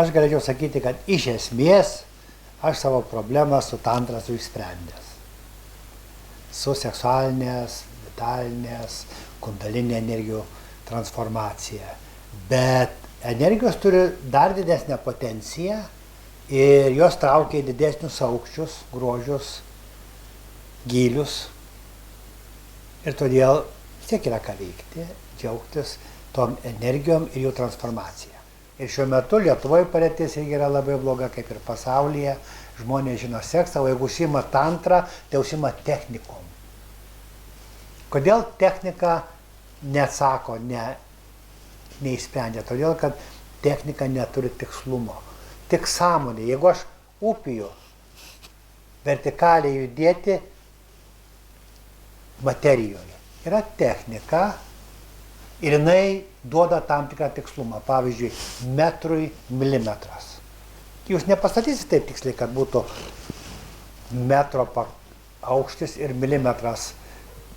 aš galėčiau sakyti, kad iš esmės aš savo problemą su tantra esu išsprendęs. Su seksualinės, vitalinės, kundalinė energijų transformacija. Bet energijos turi dar didesnę potenciją ir jos traukia į didesnius aukščius, grožius, gylius. Ir todėl vis tiek yra ką veikti, džiaugtis tom energijom ir jų transformacija. Ir šiuo metu Lietuvoje padėtis irgi yra labai bloga, kaip ir pasaulyje. Žmonės žino seksą, o jeigu užsiima tantra, tai užsiima technikom. Kodėl technika neatsako, neišsprendžia? Todėl, kad technika neturi tikslumo. Tik sąmonė. Jeigu aš upiju vertikaliai judėti materijoje, yra technika ir jinai duoda tam tikrą tikslumą. Pavyzdžiui, metrui milimetras. Jūs nepastatysite taip tiksliai, kad būtų metro aukštis ir milimetras.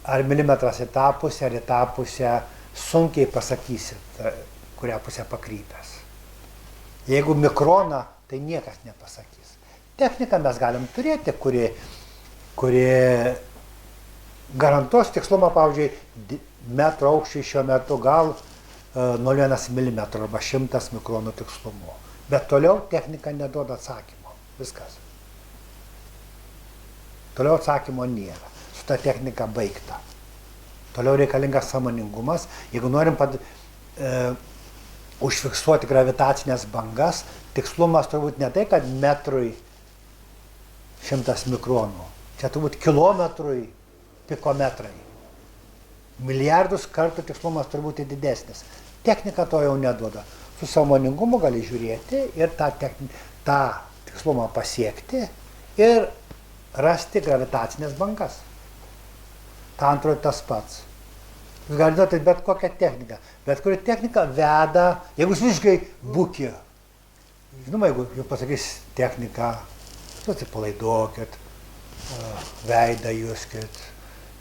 Ar milimetras į tą pusę, ar į tą pusę, sunkiai pasakysit, kurią pusę pakrypęs. Jeigu mikroną, tai niekas nepasakys. Techniką mes galim turėti, kuri garantuos tikslumą, pavyzdžiui, metro aukščiai šiuo metu gal 0,1 mm arba 100 mikronų tikslumu. Bet toliau technika neduoda atsakymo. Viskas. Toliau atsakymo nėra. Su ta technika baigta. Toliau reikalingas sąmoningumas. Jeigu norim užfiksuoti gravitacinės bangas, tikslumas turbūt ne tai, kad metrui 100 mikronų. Čia turbūt kilometrui pikometrai. Milijardus kartų tikslumas turbūt didesnis. Technika to jau neduoda. Su sąmoningumu gali žiūrėti ir tą tikslumą pasiekti ir rasti gravitacinės bangas. Tantroje tas pats. Jūs galite duoti bet kokią techniką. Bet kuri technika veda, jeigu jūs visiškai buki. Žinoma, jeigu jūs pasakys techniką, jūs atsipalaiduokit, veidą juskit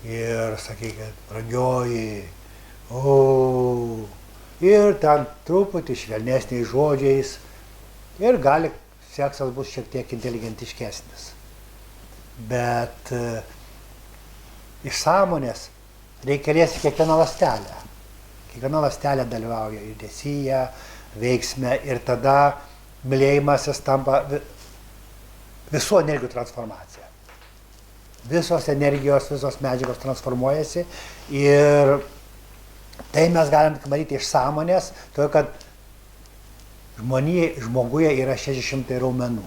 ir sakykit, brangioji, ir ten truputį švelnesniais žodžiais ir gali seksas bus šiek tiek inteligentiškesnis. Bet iš sąmonės reikia liesti kiekvieną ląstelę. Kiekviena ląstelė dalyvauja judesyje, veiksme ir tada mylėjimasis tampa visų energijų transformacija. Visos energijos, visos medžiagos transformuojasi ir tai mes galim matyti iš sąmonės, todėl kad žmoguje yra 600 raumenų.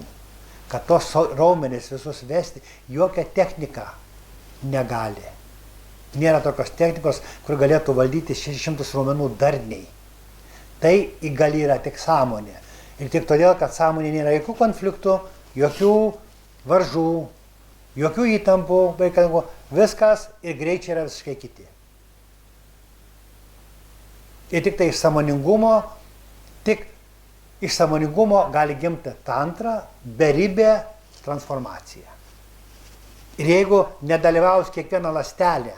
Kad tos raumenys visus vesti, jokia technika negali. Nėra tokios technikos, kur galėtų valdyti 600 raumenų darniai. Tai įgali yra tik sąmonė. Ir tik todėl, kad sąmonė nėra jokių konfliktų, jokių varžų, jokių įtampų, viskas ir greičiai yra visiškai kiti. Ir tik tai iš sąmoningumo gali gimti tantra, beribė transformacija. Ir jeigu nedalyvaus kiekviena ląstelė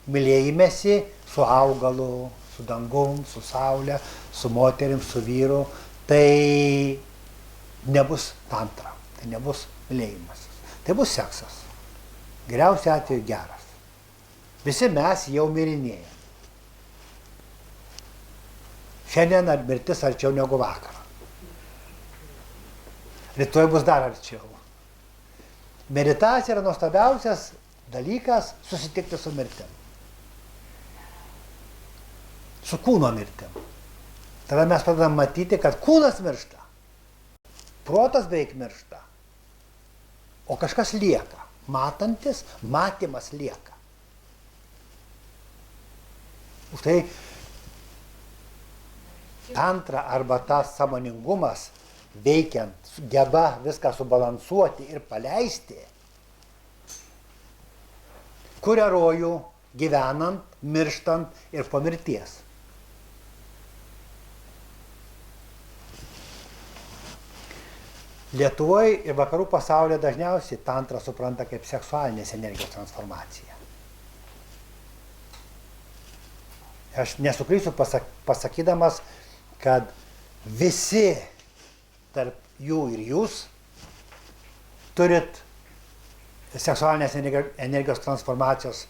mylėjimesi su augalu, su dangum, su saule, su moterim, su vyru, tai nebus tantra, tai nebus mylėjimasis, tai bus seksas. Geriausiu atveju geras. Visi mes jau mirinėjame. Šiandien mirtis arčiau negu vakar. Rytoj bus dar arčiau. Meditacija yra nuostabiausias dalykas susitikti su mirtim. Su kūno mirtim. Tada mes pradedam matyti, kad kūnas miršta. Protas beveik miršta. O kažkas lieka. Matantis, matymas lieka. Už tai tantra arba tas sąmoningumas veikiant, geba viską subalansuoti ir paleisti, kuria rojų gyvenant, mirštant ir po mirties. Lietuvoje ir vakarų pasaulyje dažniausiai tantrą supranta kaip seksualinės energijos transformaciją. Aš nesuklysiu pasakydamas, kad visi tarp jų ir jūs turit seksualinės energijos transformacijos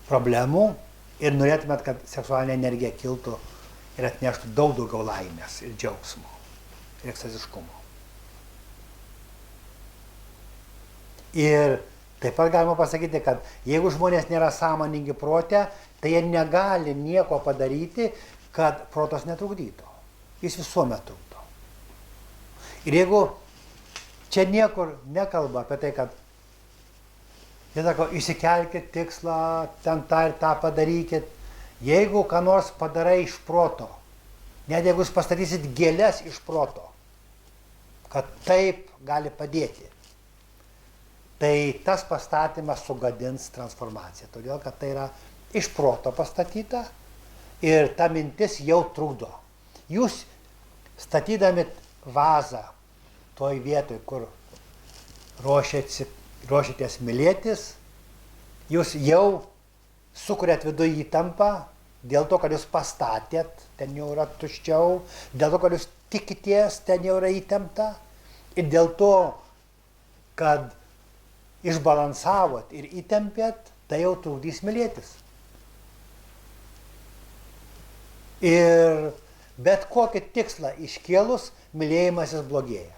problemų ir norėtumėt, kad seksualinė energija kiltų ir atneštų daug daugiau laimės ir džiaugsmo ir ekstaziškumo. Ir taip pat galima pasakyti, kad jeigu žmonės nėra sąmoningi prote, tai jie negali nieko padaryti, kad protas netrukdytų. Jis visuomet trukdo. Ir jeigu čia niekur nekalba apie tai, kad jie sako, išsikelkit tikslą, ten tą ir tą padarykit. Jeigu ką nors padarai iš proto, net jeigu jūs pastatysit gėles iš proto, kad taip gali padėti, tai tas pastatymas sugadins transformaciją, todėl kad tai yra iš proto pastatyta ir ta mintis jau trukdo. Jūs statydami vazą toj vietoj, kur ruošiatės mylėtis, jūs jau sukuriat viduje įtampą, dėl to, kad jūs pastatėt, ten jau yra tuščiau, dėl to, kad jūs tikitės, ten jau yra įtempta, ir dėl to, kad išbalansavot ir įtempėt, tai jau trukdys mylėtis. Ir bet kokį tikslą iškėlus, mylėjimasis blogėja.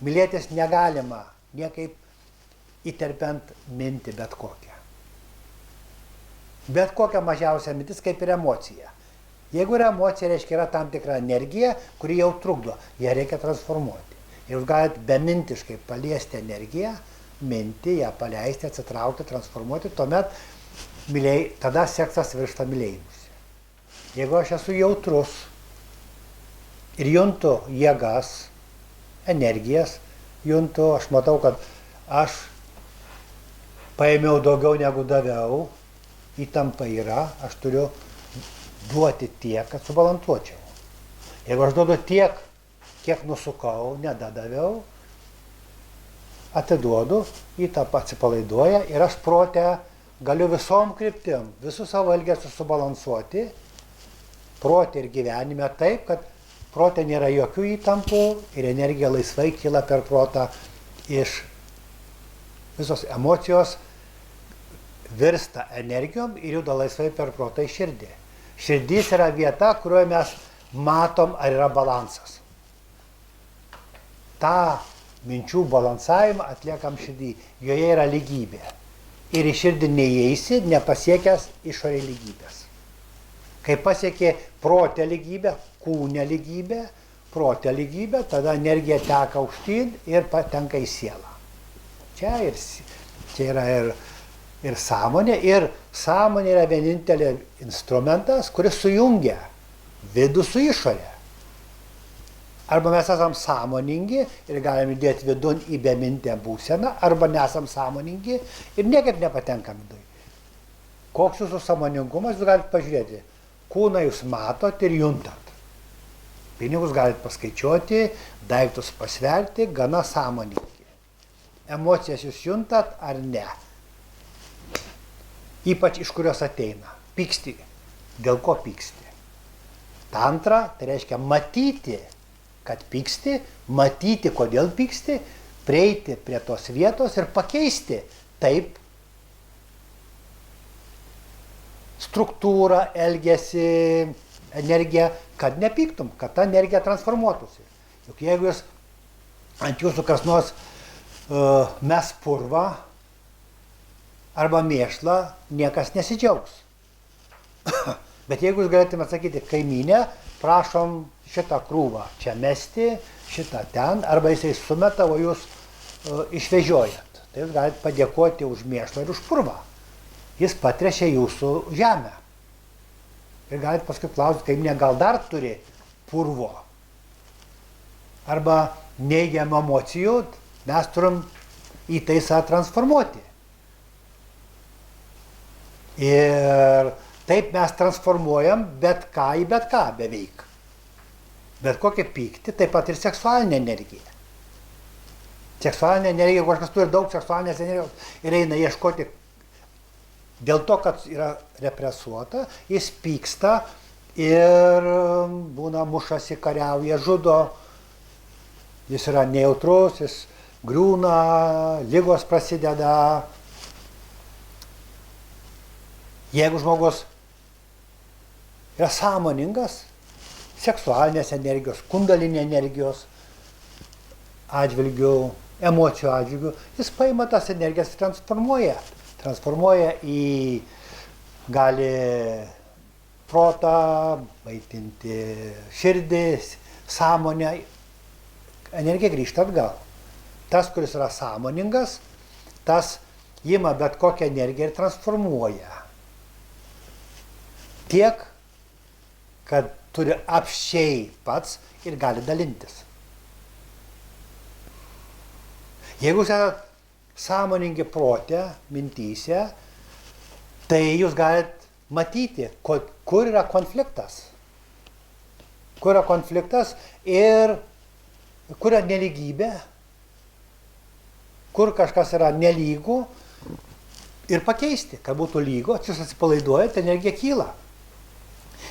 Mylėtis negalima niekaip įterpiant mintį bet kokią. Bet kokia mažiausia mintis kaip ir emocija. Jeigu yra emocija, reiškia yra tam tikra energija, kuri jau trukdo, ją reikia transformuoti. Ir jūs galite bemintiškai paliesti energiją, mintį, ją paleisti, atsitraukti, transformuoti, tuomet tada seksas virsta mylėjimusi. Jeigu aš esu jautrus ir juntu jėgas, energijas, aš matau, kad aš paėmiau daugiau negu daviau, įtampa yra, aš turiu duoti tiek, kad subalansuočiau. Jeigu aš duodu tiek, kiek nusukau, nedadaviau, atiduodu, įtampa atsipalaiduoja ir aš prote galiu visom kryptim, visus savo elgesius subalansuoti, prote ir gyvenime taip, kad prote nėra jokių įtampų ir energija laisvai kyla per protą iš visos emocijos virsta energijom ir juda laisvai per protą į širdį. Širdys yra vieta, kurioje mes matom, ar yra balansas. Ta minčių balansavimą atliekam širdį, joje yra lygybė. Ir į širdį neįeisi, nepasiekęs išorė lygybės. Kai pasiekė protė lygybę, kūne lygybę, protė lygybę, tada energija teka aukštyn ir patenka į sielą. Čia yra ir sąmonė yra vienintelė instrumentas, kuris sujungia vidų su išorė. Arba mes esam sąmoningi ir galim judėti vidun į bemintę būseną, arba nesam sąmoningi ir niekaip nepatenkam vidui. Koks jūsų sąmoningumas, jūs galite pažiūrėti. Kūną jūs matot ir juntat. Pinigus galite paskaičiuoti, daiktus pasverti, gana sąmoningi. Emocijas jūs juntat ar ne? Ypač iš kurios ateina. Pyksti. Dėl ko pyksti? Tantra, tai reiškia matyti, kad pyksti, matyti, kodėl pyksti, prieiti prie tos vietos ir pakeisti taip struktūrą, elgesį, energiją, kad nepyktum, kad ta energija transformuotųsi. Juk jeigu jūs ant jūsų kas nors mes purvą arba mėšlą, niekas nesidžiaugs. Bet jeigu jūs galėtumėte sakyti, kaimynė, prašom šitą krūvą čia mesti, šitą ten, arba jisai sumeta, o jūs išvežiojat. Tai jūs galite padėkoti už mėšlą ir už purvą. Jis patrešia jūsų žemę. Ir galite paskui klausti, kaimynė, gal dar turi purvo. Arba neigiamą emocijų, mes turim į tai save transformuoti. Ir taip mes transformuojam bet ką į bet ką beveik. Bet kokią pyktį, taip pat ir seksualinė energija. Seksualinė energija, jeigu kažkas turi daug seksualinės energijos ir eina ieškoti, dėl to, kad yra represuota, jis pyksta ir būna mušasi, kariauja, žudo jis yra nejautrus, jis griūna, ligos prasideda. Jeigu žmogus yra sąmoningas seksualinės energijos, kundalinės energijos atžvilgių, emocijų atžvilgių, jis paima tas energijas ir transformuoja į gali protą, maitinti širdį, sąmonę, energija grįžta atgal. Tas, kuris yra sąmoningas, tas ima bet kokią energiją ir transformuoja. Tiek, kad turi apsčiai pats ir gali dalintis. Jeigu jūs esate sąmoningi prote, mintyse, tai jūs galite matyti, kur yra konfliktas. Kur yra konfliktas ir kur yra nelygybė, kur kažkas yra nelygų ir pakeisti, kad būtų lygu, jūs atsipalaiduojate, energija kyla.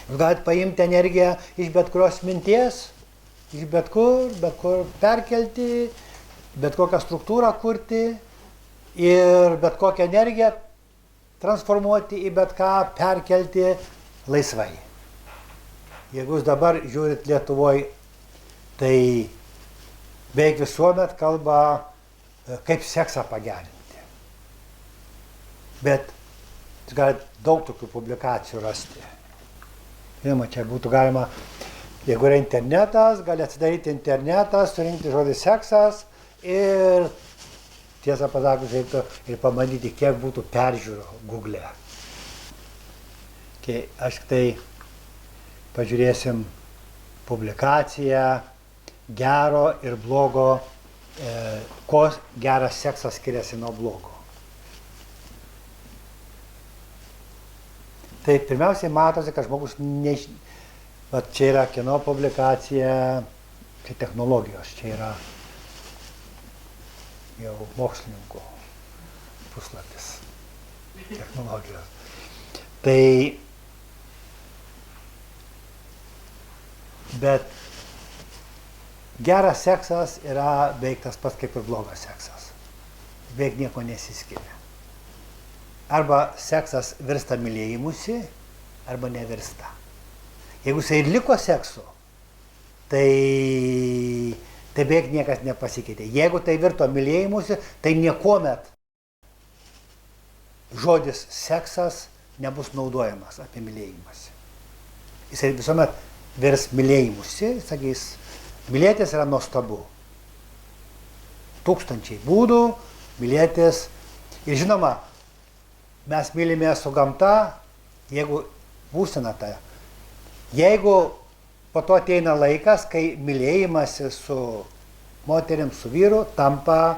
Jūs galite paimti energiją iš bet kurios minties, iš bet kur perkelti, bet kokią struktūrą kurti ir bet kokią energiją transformuoti į bet ką, perkelti laisvai. Jeigu jūs dabar žiūrit Lietuvoje, tai beveik visuomet kalba, kaip seksą pagerinti. Bet jūs galite daug tokių publikacijų rasti. Žinoma, čia būtų galima, jeigu yra internetas, gali atsidaryti internetą, surinkti žodį seksas ir tiesą pasakius reiktų ir pabandyti, kiek būtų peržiūrų Google. Kai aš tai pažiūrėsim publikaciją gero ir blogo, ko geras seksas skiriasi nuo blogo. Tai pirmiausiai matosi, kad žmogus čia yra kino publikacija, čia technologijos, čia yra jau mokslininkų puslapis technologijos. Tai, bet geras seksas yra beveik tas pats kaip ir blogas seksas. Beveik nieko nesiskiria. Arba seksas virsta mylėjimusi, arba nevirsta. Jeigu jisai ir liko seksu, tai beveik niekas nepasikeitė. Jeigu tai virto mylėjimusi, tai niekuomet žodis seksas nebus naudojamas apie mylėjimąsi. Jisai visuomet virs mylėjimusi, sakys, mylėtis yra nuostabu. Tūkstančiai būdų mylėtis. Ir žinoma, mes mylime su gamta, jeigu būsena tai. Jeigu po to ateina laikas, kai mylėjimasi su moterim, su vyru, tampa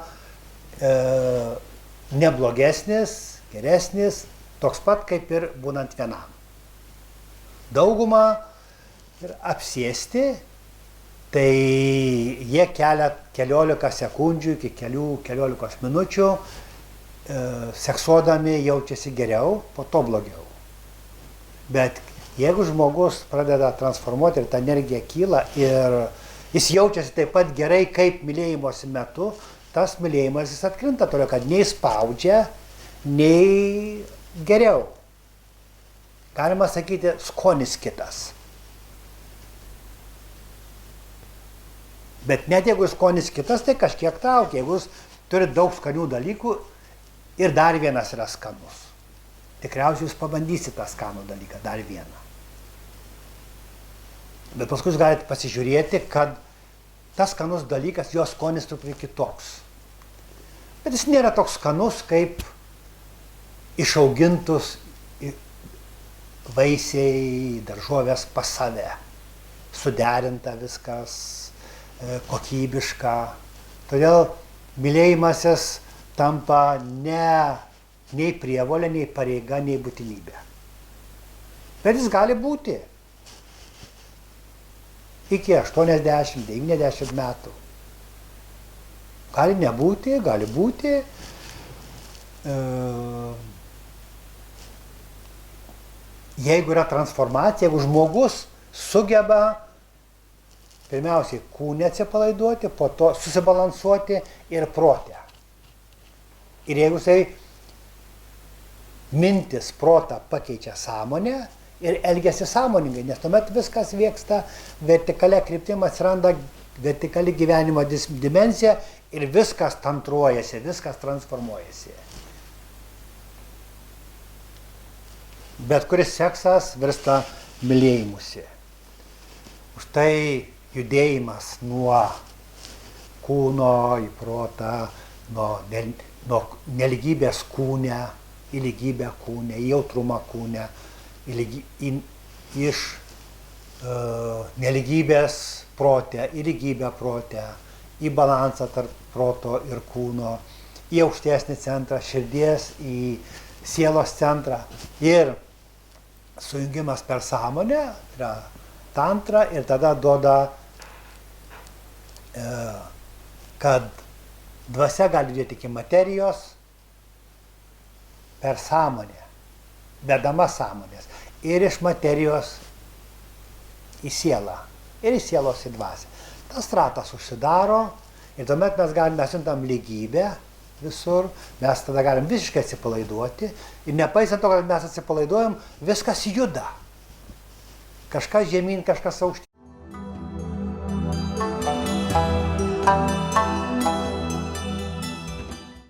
neblogesnis, geresnis, toks pat kaip ir būnant vienam. Dauguma ir apsėsti, tai jie kelia keliolika sekundžių iki keliolikos minučių, seksuodami jaučiasi geriau, po to blogiau. Bet jeigu žmogus pradeda transformuoti ir ta energija kyla ir jis jaučiasi taip pat gerai kaip mylėjimosi metu, tas mylėjimas jis atkrinta toliau, kad nei spaudžia, nei geriau. Galima sakyti, skonis kitas. Bet net jeigu skonis kitas, tai kažkiek traukia. Jeigu jūs turite daug skanių dalykų ir dar vienas yra skanus. Tikriausiai jūs pabandysite tą skanų dalyką, dar vieną. Bet paskui jūs galite pasižiūrėti, kad tas skanus dalykas, jo skonis truputį kitoks. Bet jis nėra toks skanus, kaip išaugintus vaisiai, daržovės pas save. Suderinta viskas, kokybiška. Todėl mylėjimasis tampa nei prievolė, nei pareiga, nei būtinybė. Bet jis gali būti iki 80-90 metų. Gali nebūti, gali būti. Jeigu yra transformacija, jeigu žmogus sugeba pirmiausiai kūne atsipalaiduoti, po to susibalansuoti ir prote. Ir jeigu jisai mintis protą pakeičia sąmonę ir elgiasi sąmoningai, nes tuomet viskas vyksta vertikalia kryptim, atsiranda vertikali gyvenimo dimensija ir viskas tantruojasi, viskas transformuojasi. Bet kuris seksas virsta mylėjimusi. Už tai judėjimas nuo kūno į protą, nuo nelygybės kūne, į lygybę kūne, į jautrumą kūne, iš nelygybės prote, į lygybę prote, į balansą tarp proto ir kūno, į aukštesnį centrą, širdies, į sielos centrą. Ir sujungimas per sąmonę yra tantra ir tada duoda, kad dvasia gali judėti iki materijos per sąmonę, vedama sąmonės. Ir iš materijos į sielą, ir iš sielos į dvasią. Tas ratas užsidaro ir tuomet mes juntam lygybę visur, mes tada galim visiškai atsipalaiduoti ir nepaisant to, kad mes atsipalaiduojam, viskas juda. Kažkas žemyn, kažkas aukštyn.